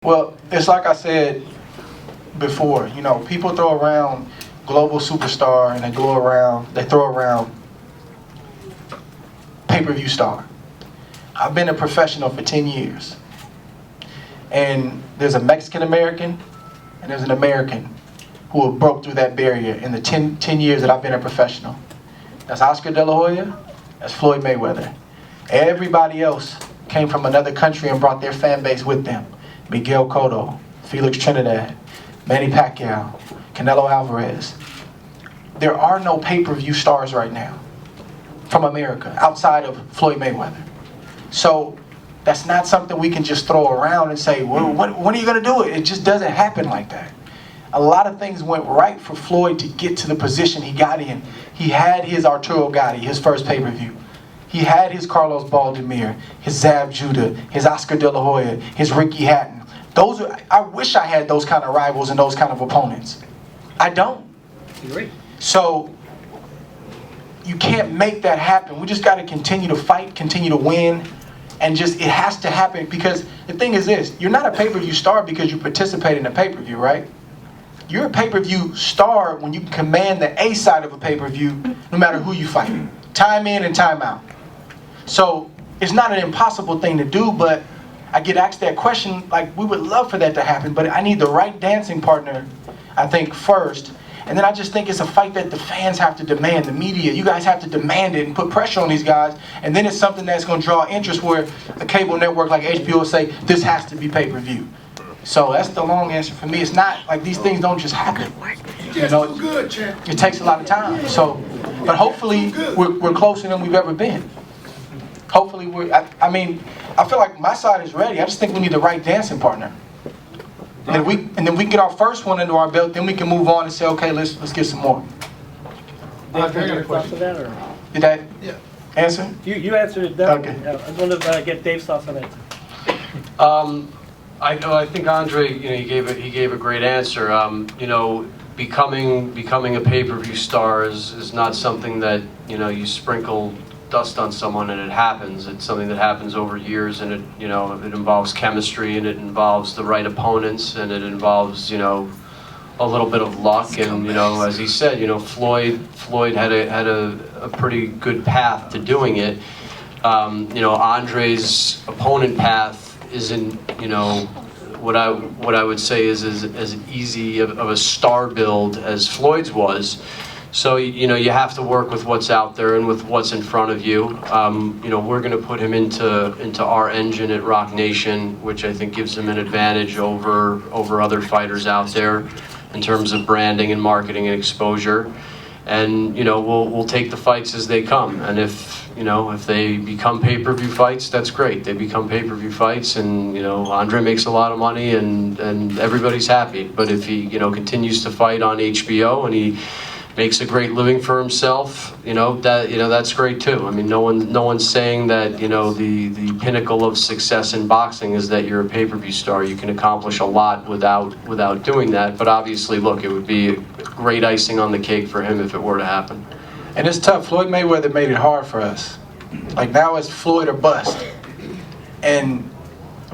Well, it's like I said before, you know, people throw around global superstar and they throw around pay-per-view star. I've been a professional for 10 years. And there's a Mexican American and there's an American who have broke through that barrier in the 10 years that I've been a professional. That's Oscar De La Hoya, that's Floyd Mayweather. Everybody else came from another country and brought their fan base with them. Miguel Cotto, Felix Trinidad, Manny Pacquiao, Canelo Alvarez. There are no pay-per-view stars right now from America outside of Floyd Mayweather. So that's not something we can just throw around and say, well, when are you going to do it? It just doesn't happen like that. A lot of things went right for Floyd to get to the position he got in. He had his Arturo Gatti, his first pay-per-view. He had his Carlos Baldemir, his Zab Judah, his Oscar De La Hoya, his Ricky Hatton. I wish I had those kind of rivals and those kind of opponents. I don't. Great. So you can't make that happen. We just got to continue to fight, continue to win, and just it has to happen because the thing is this: you're not a pay-per-view star because you participate in a pay-per-view, right? You're a pay-per-view star when you command the A side of a pay-per-view, no matter who you fight. Time in and time out. So it's not an impossible thing to do, but I get asked that question, like we would love for that to happen, but I need the right dancing partner, I think, first. And then I just think it's a fight that the fans have to demand, the media, you guys have to demand it and put pressure on these guys. And then it's something that's going to draw interest where a cable network like HBO will say, this has to be pay-per-view. So that's the long answer for me. It's not like these things don't just happen. You know, it takes a lot of time. So, but hopefully we're closer than we've ever been. Hopefully I mean, I feel like my side is ready. I just think we need the right dancing partner. And then we get our first one into our belt, then we can move on and say, okay, let's get some more. Dave, can you thoughts on that, or? Did that answer? You answered it. Okay. I want to get Dave's thoughts on that. I think Andre, you know, he gave a great answer. You know, becoming a pay-per-view star is not something that, you know, you sprinkle dust on someone and it happens. It's something that happens over years, and it involves chemistry, and it involves the right opponents, and it involves, you know, a little bit of luck. And, you know, as he said, you know, Floyd had a pretty good path to doing it. You know, Andre's opponent path isn't, you know, what I would say is as easy of a star build as Floyd's was. So, you know, you have to work with what's out there and with what's in front of you. You know, we're going to put him into our engine at Rock Nation, which I think gives him an advantage over other fighters out there in terms of branding and marketing and exposure. And, you know, we'll take the fights as they come. And if they become pay-per-view fights, that's great. They become pay-per-view fights, and, you know, Andre makes a lot of money, and everybody's happy. But if he, you know, continues to fight on HBO and he makes a great living for himself, that's great too. I mean, no one's saying that, you know, the pinnacle of success in boxing is that you're a pay-per-view star. You can accomplish a lot without doing that. But obviously, look, it would be great icing on the cake for him if it were to happen. And it's tough. Floyd Mayweather made it hard for us. Like, now it's Floyd or bust. And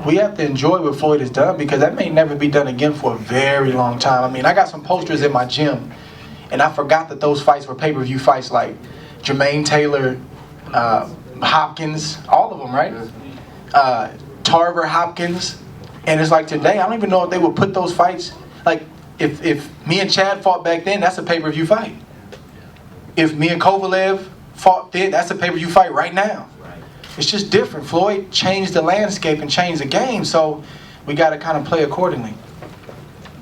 we have to enjoy what Floyd has done, because that may never be done again for a very long time. I mean, I got some posters in my gym, and I forgot that those fights were pay-per-view fights, like Jermaine Taylor, Hopkins, all of them, right? Tarver Hopkins. And it's like today, I don't even know if they would put those fights, like if me and Chad fought back then, that's a pay-per-view fight. If me and Kovalev fought then, that's a pay-per-view fight right now. It's just different. Floyd changed the landscape and changed the game, so we got to kind of play accordingly.